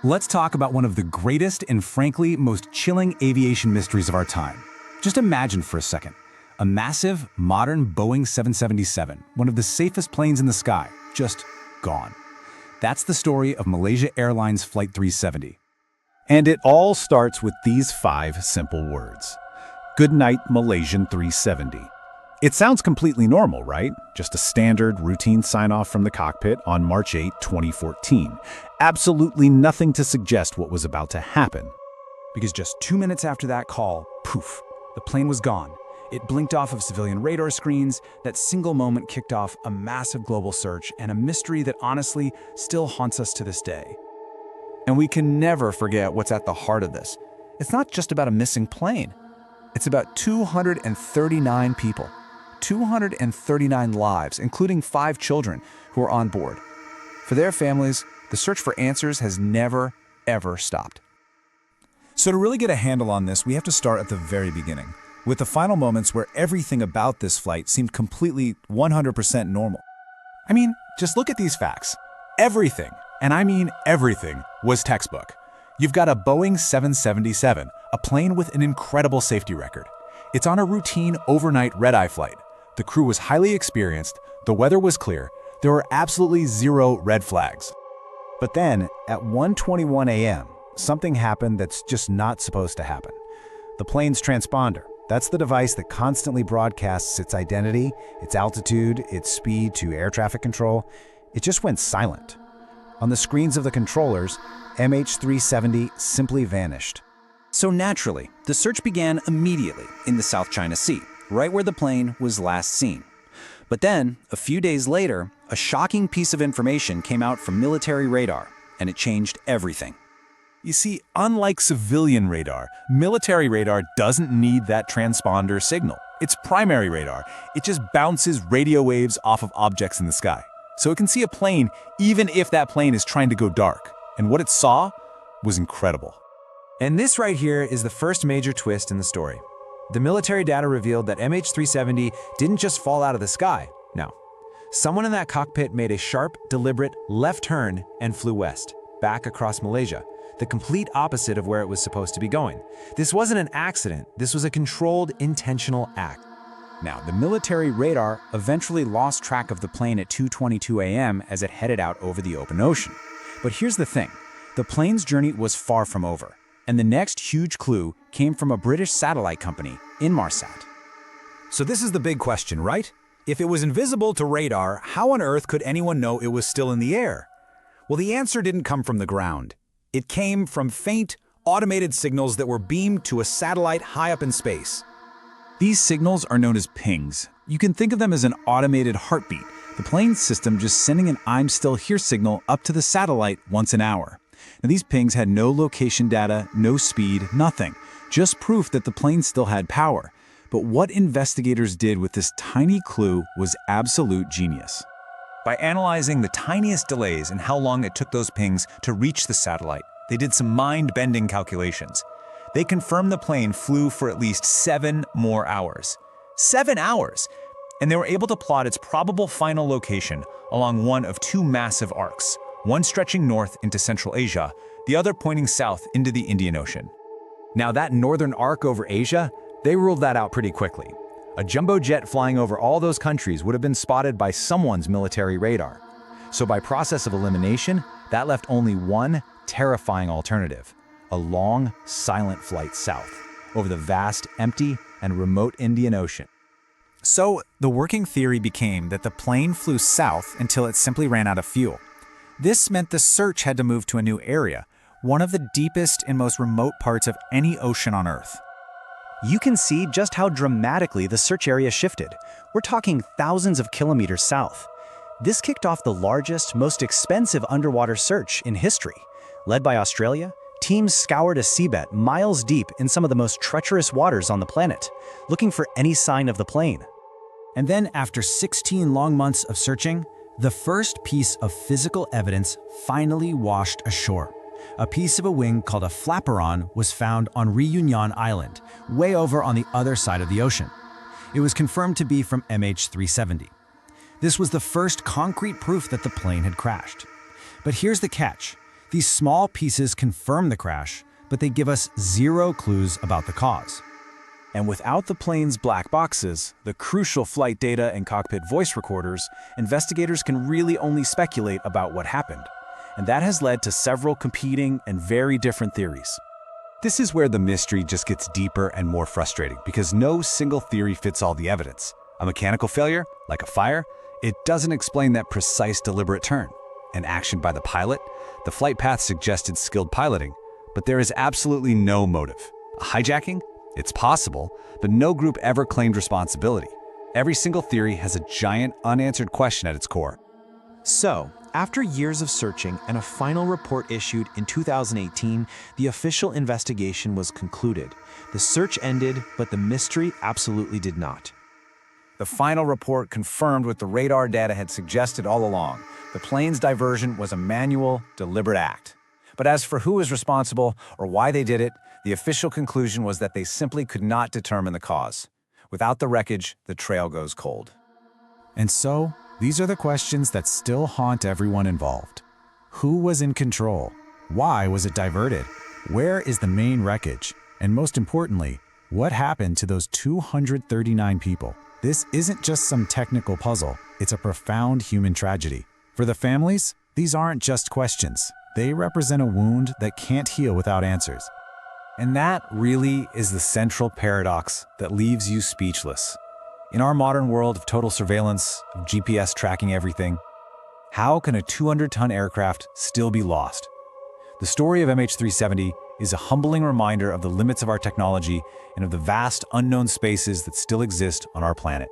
Let's talk about one of the greatest and frankly most chilling aviation mysteries of our time. Just imagine for a second, a massive, modern Boeing 777, one of the safest planes in the sky, just gone. That's the story of Malaysia Airlines Flight 370. And it all starts with these 5 simple words. Good night, Malaysian 370. It sounds completely normal, right? Just a standard, routine sign-off from the cockpit on March 8, 2014. Absolutely nothing to suggest what was about to happen. Because just 2 minutes after that call, poof, the plane was gone. It blinked off of civilian radar screens. That single moment kicked off a massive global search and a mystery that honestly still haunts us to this day. And we can never forget what's at the heart of this. It's not just about a missing plane. It's about 239 people. 239 lives, including 5 children who are on board. For their families, the search for answers has never, ever stopped. So to really get a handle on this, we have to start at the very beginning, with the final moments where everything about this flight seemed completely 100% normal. I mean, just look at these facts. Everything, and I mean everything, was textbook. You've got a Boeing 777, a plane with an incredible safety record. It's on a routine overnight red-eye flight. The crew was highly experienced, the weather was clear, there were absolutely 0 red flags. But then, at 1:21 a.m., something happened that's just not supposed to happen. The plane's transponder, that's the device that constantly broadcasts its identity, its altitude, its speed to air traffic control, it just went silent. On the screens of the controllers, MH370 simply vanished. So naturally, the search began immediately in the South China Sea, right where the plane was last seen. But then, a few days later, a shocking piece of information came out from military radar, and it changed everything. You see, unlike civilian radar, military radar doesn't need that transponder signal. It's primary radar. It just bounces radio waves off of objects in the sky. So it can see a plane even if that plane is trying to go dark. And what it saw was incredible. And this right here is the first major twist in the story. The military data revealed that MH370 didn't just fall out of the sky. No. Someone in that cockpit made a sharp, deliberate left turn and flew west, back across Malaysia, the complete opposite of where it was supposed to be going. This wasn't an accident. This was a controlled, intentional act. Now, the military radar eventually lost track of the plane at 2:22 a.m. as it headed out over the open ocean. But here's the thing. The plane's journey was far from over. And the next huge clue came from a British satellite company, Inmarsat. So this is the big question, right? If it was invisible to radar, how on earth could anyone know it was still in the air? Well, the answer didn't come from the ground. It came from faint, automated signals that were beamed to a satellite high up in space. These signals are known as pings. You can think of them as an automated heartbeat, the plane's system just sending an "I'm still here" signal up to the satellite once an hour. Now, these pings had no location data, no speed, nothing. Just proof that the plane still had power. But what investigators did with this tiny clue was absolute genius. By analyzing the tiniest delays and how long it took those pings to reach the satellite, they did some mind-bending calculations. They confirmed the plane flew for at least 7 more hours. 7 hours! And they were able to plot its probable final location along one of 2 massive arcs, one stretching north into Central Asia, the other pointing south into the Indian Ocean. Now that northern arc over Asia, they ruled that out pretty quickly. A jumbo jet flying over all those countries would have been spotted by someone's military radar. So by process of elimination, that left only one terrifying alternative: a long, silent flight south, over the vast, empty, and remote Indian Ocean. So the working theory became that the plane flew south until it simply ran out of fuel. This meant the search had to move to a new area, one of the deepest and most remote parts of any ocean on Earth. You can see just how dramatically the search area shifted. We're talking thousands of kilometers south. This kicked off the largest, most expensive underwater search in history. Led by Australia, teams scoured a seabed miles deep in some of the most treacherous waters on the planet, looking for any sign of the plane. And then, after 16 long months of searching, the first piece of physical evidence finally washed ashore. A piece of a wing called a flaperon was found on Reunion Island, way over on the other side of the ocean. It was confirmed to be from MH370. This was the first concrete proof that the plane had crashed. But here's the catch. These small pieces confirm the crash, but they give us zero clues about the cause. And without the plane's black boxes, the crucial flight data and cockpit voice recorders, investigators can really only speculate about what happened. And that has led to several competing and very different theories. This is where the mystery just gets deeper and more frustrating, because no single theory fits all the evidence. A mechanical failure, like a fire, it doesn't explain that precise deliberate turn. An action by the pilot, the flight path suggested skilled piloting, but there is absolutely no motive. A hijacking? It's possible, but no group ever claimed responsibility. Every single theory has a giant unanswered question at its core. So, after years of searching and a final report issued in 2018, the official investigation was concluded. The search ended, but the mystery absolutely did not. The final report confirmed what the radar data had suggested all along. The plane's diversion was a manual, deliberate act. But as for who was responsible or why they did it, the official conclusion was that they simply could not determine the cause. Without the wreckage, the trail goes cold. And so, these are the questions that still haunt everyone involved. Who was in control? Why was it diverted? Where is the main wreckage? And most importantly, what happened to those 239 people? This isn't just some technical puzzle, it's a profound human tragedy. For the families, these aren't just questions. They represent a wound that can't heal without answers. And that really is the central paradox that leaves you speechless. In our modern world of total surveillance, of GPS tracking everything, how can a 200-ton aircraft still be lost? The story of MH370 is a humbling reminder of the limits of our technology and of the vast unknown spaces that still exist on our planet.